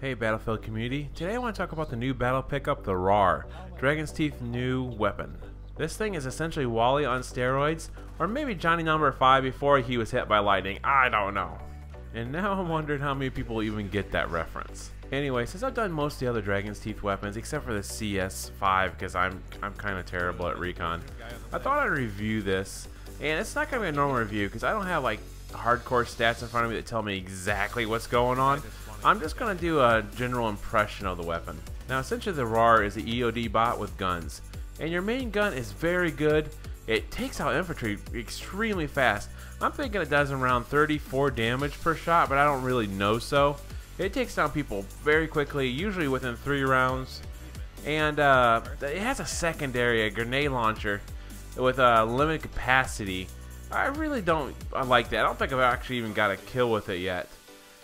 Hey Battlefield community, today I want to talk about the new battle pickup, the Rawr, Dragon's Teeth new weapon. This thing is essentially Wally on steroids, or maybe Johnny number 5 before he was hit by lightning, I don't know. And now I'm wondering how many people even get that reference. Anyway, since I've done most of the other Dragon's Teeth weapons, except for the CS5, because I'm kind of terrible at recon, I thought I'd review this, and it's not going to be a normal review, because I don't have like hardcore stats in front of me that tell me exactly what's going on. I'm just going to do a general impression of the weapon. Now essentially the Rawr is the EOD bot with guns, and your main gun is very good. It takes out infantry extremely fast. I'm thinking it does around 34 damage per shot, but I don't really know so. It takes down people very quickly, usually within 3 rounds. And it has a secondary, a grenade launcher with a limited capacity. I really don't like that. I don't think I've actually even got a kill with it yet.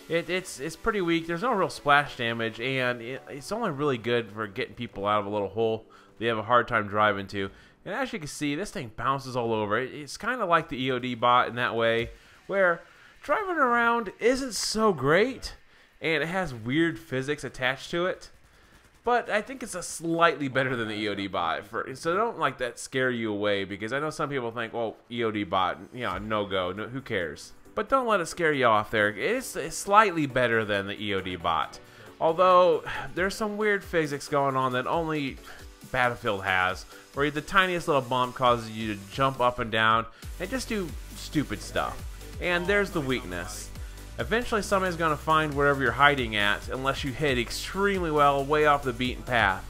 It's pretty weak. There's no real splash damage, and it's only really good for getting people out of a little hole they have a hard time driving to. And as you can see, this thing bounces all over. It's kind of like the EOD bot in that way, where driving around isn't so great, and it has weird physics attached to it. But I think it's a slightly better than the EOD bot. So don't let that scare you away, because I know some people think, well, EOD bot, yeah, no go, who cares? But don't let it scare you off there. It's slightly better than the EOD bot. Although, there's some weird physics going on that only Battlefield has, where the tiniest little bump causes you to jump up and down and just do stupid stuff. And there's the weakness. Eventually somebody's going to find wherever you're hiding at, unless you hit extremely well way off the beaten path.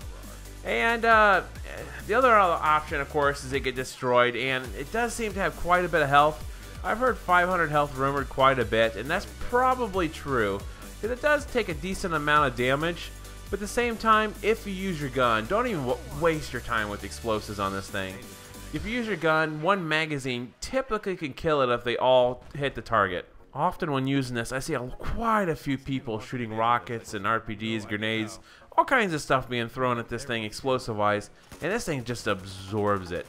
And the other option, of course, is it get destroyed, and it does seem to have quite a bit of health. I've heard 500 health rumored quite a bit, and that's probably true, because it does take a decent amount of damage. But at the same time, if you use your gun, don't even waste your time with explosives on this thing. If you use your gun, one magazine typically can kill it if they all hit the target. Often when using this, I see quite a few people shooting rockets and RPGs, grenades, all kinds of stuff being thrown at this thing explosive-wise, and this thing just absorbs it.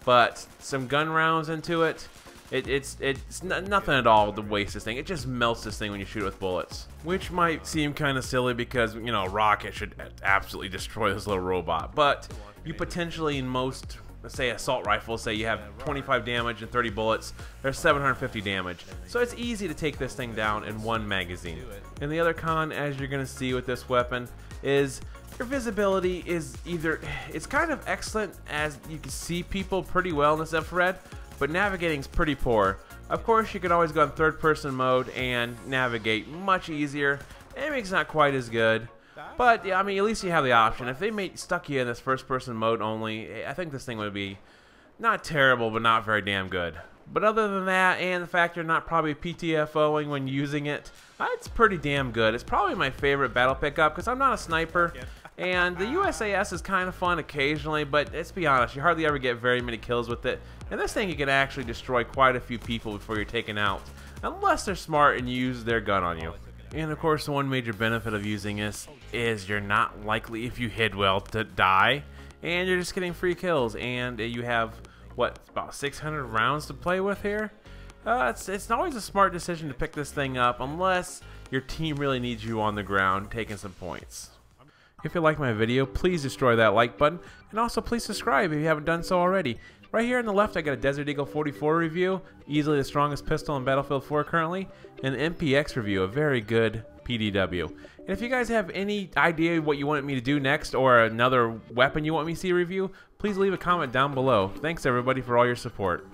But some gun rounds into it, it's nothing at all to waste this thing. It just melts this thing when you shoot it with bullets. Which might seem kind of silly because, you know, a rocket should absolutely destroy this little robot. But you potentially, in most, let's say, assault rifles, say you have 25 damage and 30 bullets, there's 750 damage. So it's easy to take this thing down in one magazine. And the other con, as you're going to see with this weapon, is your visibility is it's kind of excellent, as you can see people pretty well in this infrared, but navigating's pretty poor. Of course, you can always go in third-person mode and navigate much easier. Aiming's not quite as good, but yeah, I mean, at least you have the option. If they stuck you in this first-person mode only, I think this thing would be not terrible, but not very damn good. But other than that, and the fact you're not probably PTFOing when using it, it's pretty damn good. It's probably my favorite battle pickup because I'm not a sniper. And the USAS is kind of fun occasionally, but let's be honest, you hardly ever get very many kills with it. And this thing, you can actually destroy quite a few people before you're taken out, unless they're smart and use their gun on you. And of course, the one major benefit of using this is you're not likely, if you hit well, to die, and you're just getting free kills. And you have, what, about 600 rounds to play with here? It's always a smart decision to pick this thing up, unless your team really needs you on the ground taking some points. If you like my video, please destroy that like button, and also please subscribe if you haven't done so already. Right here on the left, I got a Desert Eagle 44 review, easily the strongest pistol in Battlefield 4 currently, and an MPX review, a very good PDW. And if you guys have any idea what you want me to do next, or another weapon you want me to see review, please leave a comment down below. Thanks everybody for all your support.